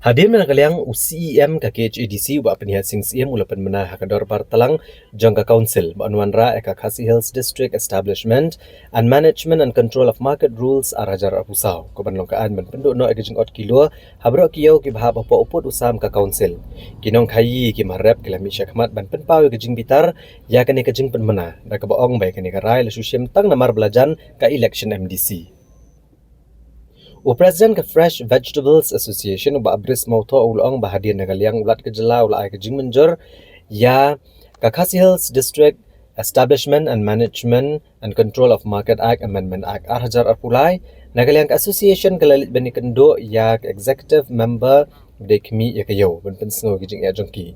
Hadir menakaliang UCEM ka KHADC wa penihat sing CM ulapan menah hakador partalang jangka council banwanra eka Khasi Hills District Establishment and Management and Control of Market Rules arajar apusau ko banlongkaan ban penduk no eka jingot kilo habro kiyo ki bahab apa uput usam ka council kinong khayi ki marap kilami syakmat ban penpau eka jing bitar ya kani ka jing penmena da ka baong bai kani ka rai la susyem tang namar belajan ka election MDC. Presiden ke Fresh Vegetables Association ba abris mauto ulong bahadir nagaliang ulat kejela ulai kejing menjur ya ka Khasi Hills District Establishment and Management and Control of Market Act Amendment Act arhajar arpulai nagaliang ka association kalalit bani kendo ya executive member dekmi ya kayo ben pensengo kejing ya jongki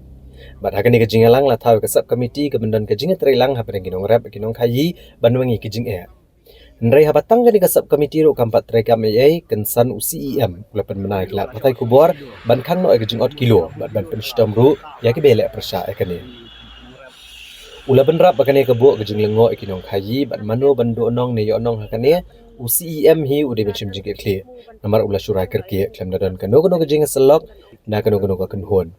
bat hakani kejing lang la tahu ke subcommittee ke bendan kejing trilang hapen ginong rep ginong khayi banwangi kejing ya Nrai habatang gani ka subcommittee ro kampat rekam AI kensan UCEM ulapan menaik la patai kubor ban khang no eka jingot kilo ban penstom ru ya ke belek persya ekane ulapan rap bakane ke bu ke jing lengo ekinong khayi ban mano bando nong ne yo nong hakane UCEM hi ude benchim jing kle namar ula syurai kerke klem dadan kano kano ke jing selok na kano kano ka kenhon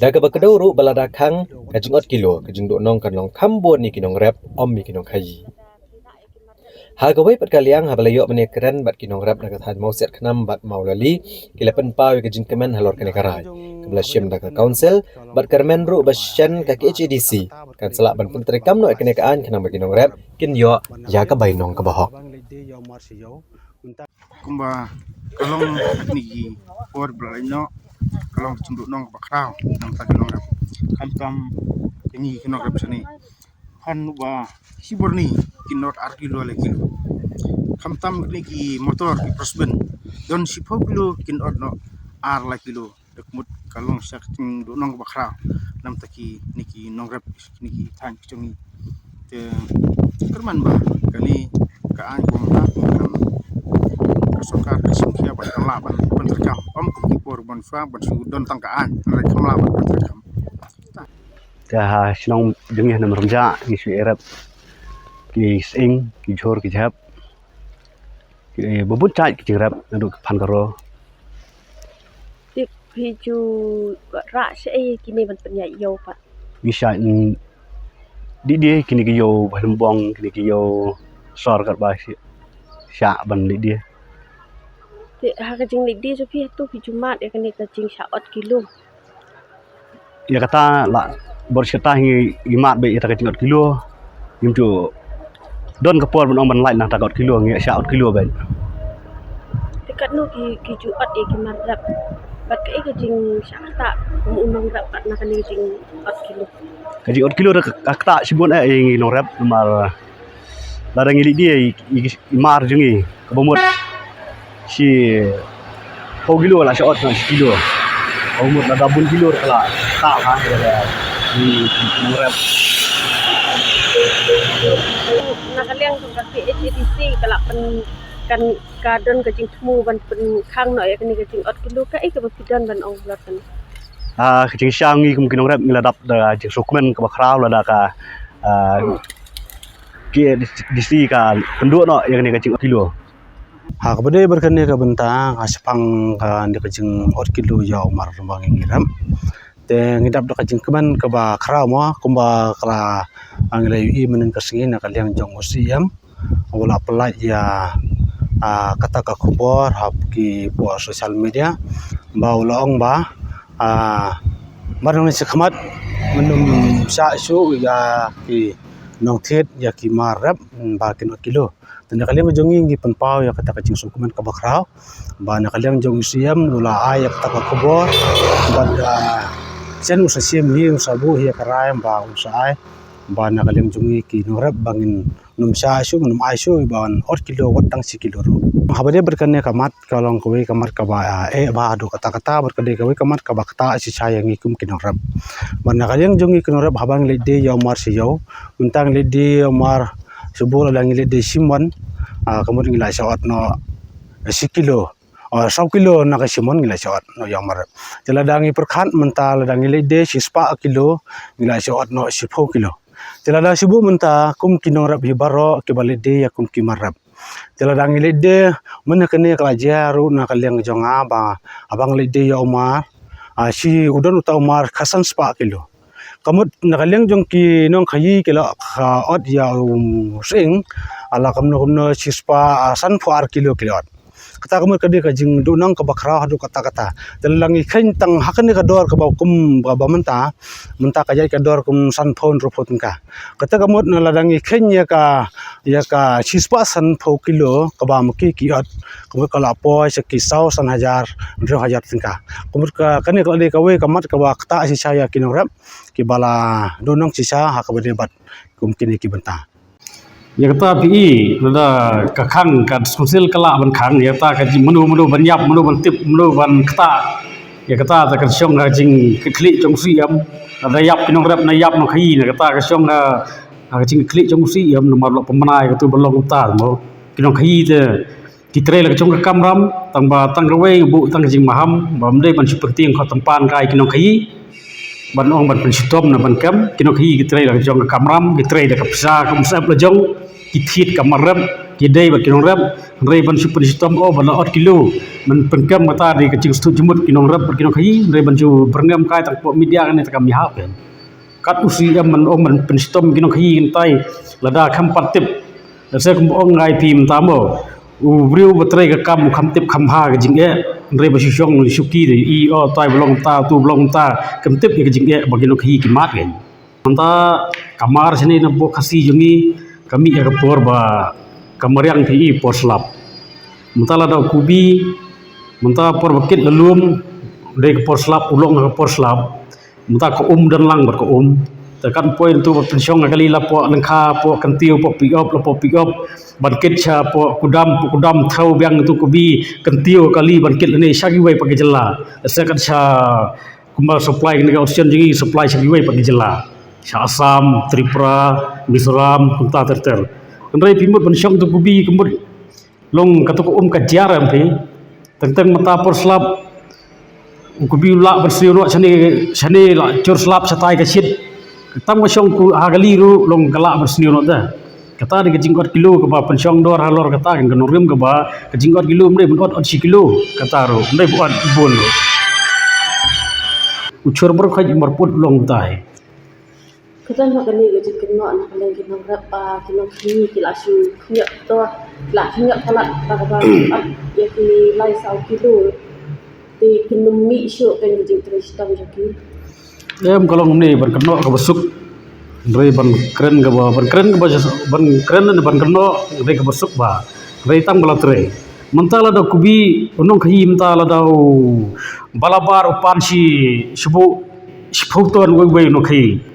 da ka bakado ru balada khang ka jingot kilo ke jing do nong kan long khambon ni kinong rap om mi kinong khayi Hagawai pat kaliang habalayo menekran bat kinong rap nakat had mau set khnam bat maulali kilapan pawi ke jingkemen halor kene karai kebla syem da ka council bat karmen ru basyan ka KHADC kan selak ban pentri kamno ekene kaan khnam kinong rap kin yo ya ka bainong ka bahok kumba kalong ni por braino kalong cunduk nong bakrao nang ta kinong rap kam ini kinong rap sini han ba hiborni kinot arkilo lagi kam tam ki motor ki prosben don sipo kilo kinot no ar la kilo dekmut kalong sak ting do nong bakra nam taki niki nong rap niki tang chungi te kerman ba kali ka an ko ma kasokar kasingkia ba kala ban penterkam om ki por ban fa ban su don tang ka an rek kamla ban penterkam ta sinong jengih na marumja ni su erap ki sing ki jor ki jap ki bubut chai ki rap nadu phan karo tip hiju ra se kini ban penya yo pa bisa di dia kini ki yo balembong kini ki yo sor kat ba sya ban di dia te ha ka jing di so pi tu hiju mat ya kani ka jing sha ot kilo ya kata la bor cerita hi imat be ita ka tingot kilo yumju don kapor ban ban light nang takot kilo nge sya ot kilo ben dekat no ki ju ot e ki marap bat ka jing sha ta unong rap kat na kani jing ot kilo kaji ot kilo kakta sibun ngi no rap mar la ngi dia imar jungi kabomot si kilo la sya ot na kilo kabomot la dabun kilo kala ta ha di no rap nakaliang tu kasi HADC kalak pen kan kadon ke jing temu ban pen khang no ya kani ke jing ot kilo ka ke bapidon ban ong blatan kecing syangi mungkin orang ngeladap da jeng dokumen ke bakrau la da ka ke disi ka penduk no yang ni kecing kilo ha kabade berkene ka bentang asepang ka ndi kajing ot kilo ya umar bang ngiram te ngidap da kajing keman ka ba krau mo kumba kala anglai i menen kasingin na kaliang jong UCEM wala pelai ya kata ka khubor hap ki po social media ba ulong ba marang ni sekhamat menum sa su ya ki nong thet ya ki marap ba kin kilo tanda kaliang jongi ngi penpau ya kata kajing sukumen ka bakrau ba na kaliang jong UCEM wala ay kata ka khubor ba chen UCEM hi sabu hi karai ba usai ba na kaliang jongi ki norap bangin num sa su num ai su ban ot kilo watang si kilo ru habade berkane kamat kalong kowe kamat ka ba ba do kata berkade kowe kamat ka ba kata si sayang ikum kinorap ban na kaliang jongi kinorap habang lede ya mar si yo untang lede mar subur lang lede simon kemudian ngilai saat no si kilo 100 kilo na ka simon ngilai saat no ya mar jeladangi perkhan mental dangi lede si 4 kilo ngilai saat no 10 kilo Tilada sibu menta kum kinong rap hibaro ke balede ya kum kimarap. Teladang ilide mana kene kelajar ru na kaliang jonga ba abang lide ya Umar si udon uta Umar khasan spa kilo kamut na kaliang jong ki nong khayi kilo kha od ya sing ala kamno si spa san 4 kilo kilo kata kamut kade ka jing dunang ka bakra hadu kata telang ikhen tang hakane ka dor ka kum ba menta ka jai ka dor kum san phone ro photun ka kata kamut na ladang ikhen ya ka sispa san pho kilo ka ba mki ki at kamut ka la po sa ki sau san hajar tingka kamut ka kane ka le ka we kamat ka ba kata si saya kinong rap ki bala dunang sisa ha ka debat kum kini ki benta ya kata pi nada kakang kan sosial kala ban khang ya ta ka menu ban yap menu ban tip menu ban kata ya kata ta kan syong na jing klik trong siam ada yap kinong rap na yap no khai na kata ka syong na jing klik trong siam no mar lo pemanai ka tu belong ta mo kinong khai te kitre la trong ka kamram tang ba tang rewe bu tang jing maham bam dei ban super tieng kho tampan kai kinong khai ban ong ban pensitom na ban kam kinong khai kitre la trong ka kamram kitre da ka psa kum sap la jong kithit kamarap kidai ba kinong rap rei ban super system o ban 8 kilo man penkam mata di kecing stu jumut kinong rap kinong khai rei ban ju berngam kai tak media kan tak kami hap kan kat usi am man om man pen system kinong khai tai lada kham patip se kum ong ngai pim tamo u briu batrai ka kam kham tip kham ha ka jing e rei ba syong suki di i o tai belong ta tu belong ta kam tip ka jing e ba kinong khai ki mat kan manta kamar sini na bo khasi jungi kami ya kapor ba kamariang thi por slap mentala da kubi menta por bakit lelum de por slap ulong ka por slap menta ko dan lang ber ko tekan poin tu pensiong kali lapo lengkha po kentiu po pick up ban kit cha po kudam thau biang tu kubi kentiu kali ban kit ni sagi wai pagi jela sekat cha kumbal supply ni ka option jingi supply sagi wai pagi jela Assam, Tripura, Mizoram, Punta Terter. Kendai pimut pensiong tu kubi kemud long katuk kajar ampi tentang mata por slap kubi la bersiru sani la cur slap satai kecit ketam pensiong ku hagali ru long galak bersiru dah kata di kejingkot kilo ke ba pensiong dor halor kata kan kenorim ke ba kejingkot kilo mendai buat 8 kilo kata ru mendai buat bol ucur berkhaj merput long tai Ketan mak kani gaji kena nak kalian kena berapa kena kini kila asu kena tu lah kena kalat tak ya ki lai sau kilo di kena mi syuk kan gaji terus tam jadi kalau ni berkena ke besuk rei ban keren ke ba ban keren dan ban kena rei ke besuk ba rei tang bala tre mentala da kubi unong khai mentala da balabar upan si sebu ton wei no khai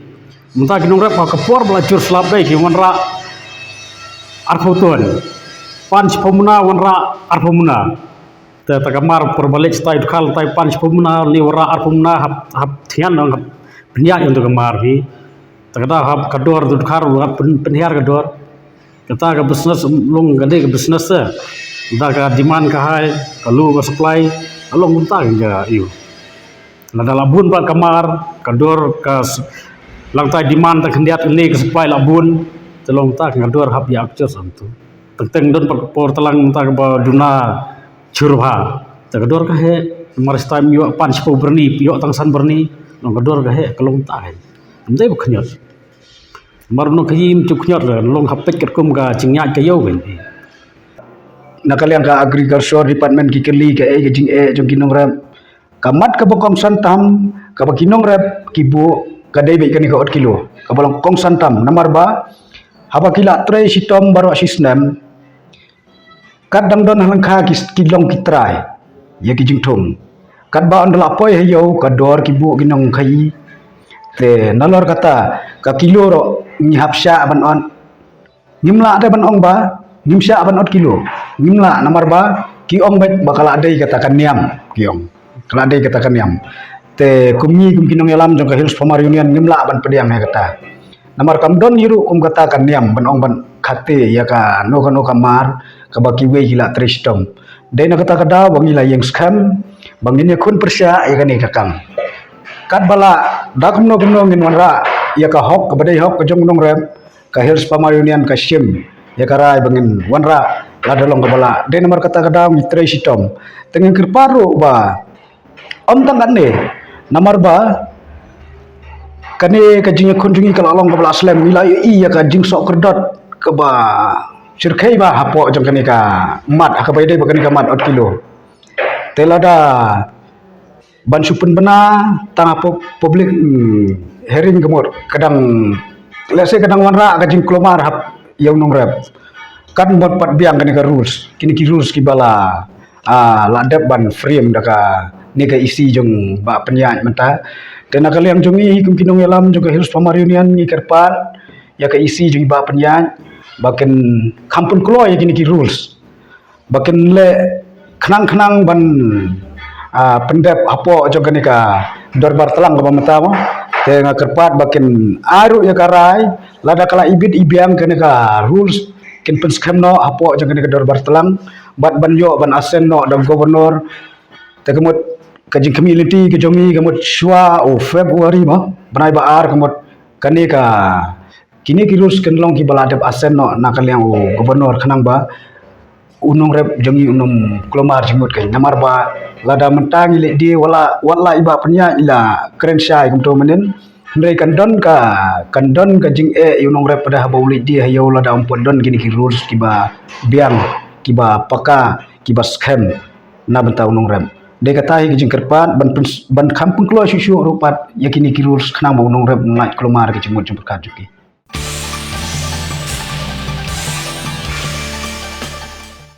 mentah kinong rap ka por belacur slap dai ki wanra arfoton panch pemuna wanra arfomuna ta takamar perbalik stai khal tai panch pemuna li wara arfomuna hap thian nang hap penya untuk kamar hi takada hap kador du khar hap penhiar kador kata ka business long gade ka business da ka demand ka hai kalu ka supply along muntah ga yu nada labun ba kamar kador ka langtai demand tak hendiat ini ke supply labun telong tak ngador hap ya akcur santu tenteng don por telang tak ba duna curha tak kador ka he maris time yo pan sipo berni yo tangsan berni long kador ka he kelong tak ndai buknyot marno kayim cuknyot long hapet kum ka cingnya ka yo ben nakalian ka agriculture department ki keli ka e jing e jong kinong rap kamat ka bokong santam ka kinong rap kibu kadai baik kani ka 8 kilo kabalong kong santam nomor ba haba kila tray sitom baru sistem kadang don halangkha kilong kitrai ya kijing thum kad ba ondla poi heyo kador kibu ginong khai te nalor kata ka kilo ro ni hapsha ban on nimla ada ban ong ba nimsha ban 8 kilo nimla nomor ba ki ong bet bakal adai katakan niam ki ong kala adai katakan niam te kumni kinong yalam jong ka hills pamar union nimla ban pediang he kata namar kam don yiru kata kan niam ban ong ban khate ya ka no kamar ka baki we hila tristom dai na kata kada wangi la yang skam bangin kun persya ya kan kakang kat bala dakum no ngin wanra ya ka hok ka badai hok ka jong nong rem ka hills pamar union ka sim ya karai bangin wanra la dalong kabala de nomor kata kadang mitrai sitom tengin kirparu ba om tangan ne nomor ba kane kajing kunjungi kalau along kabala aslam ila iya kajing sok kerdot ke ba sirkai ba hapo jong kane ka mat akabai dei bakani ka mat ot kilo telada ban supun bena tang public hearing gemur kadang lese kadang wanra kajing kelomar hap yang nong rep kan buat pat biang kane ka rules kini ki rules ki bala ladap ban frame daka ni ka isi jong ba penyanyi menta dan kalian jongi kum kinong elam juga harus pamarunian ni kerpan ya ka isi jong ba penyanyi bakin kampun keluar ya kini ki rules bakin le kenang ban pendep apo jong kani ka dorbar telang ka pamata mo tengah kerpat bakin aru ya karai lada kala ibit ibiang kani ka rules kin pen scam no apo jong kani ka dorbar telang bat banyo ban asen no dan gubernur tekemut kajing community ke jongi kemut shwa o Februari mo banai baar kemut kani ka kini ki rules ken long ki baladep asen no nakaliang o gubernur kanang ba unong rep jongi unong kelomar jimut kai namar ba lada mentang ile di wala iba penya ila keren syai kum to menen ndai kandon ka jing unong rep pada bauli di hayo lada umpon don gini ki rules ki ba biang ki ba paka ki ba scam na benta unong rep de kata hi jing kerpat ban kampung keluar susu rupat yakini ki rules kanang ba unong rep ngai kelomar ki jimut jumper kajuki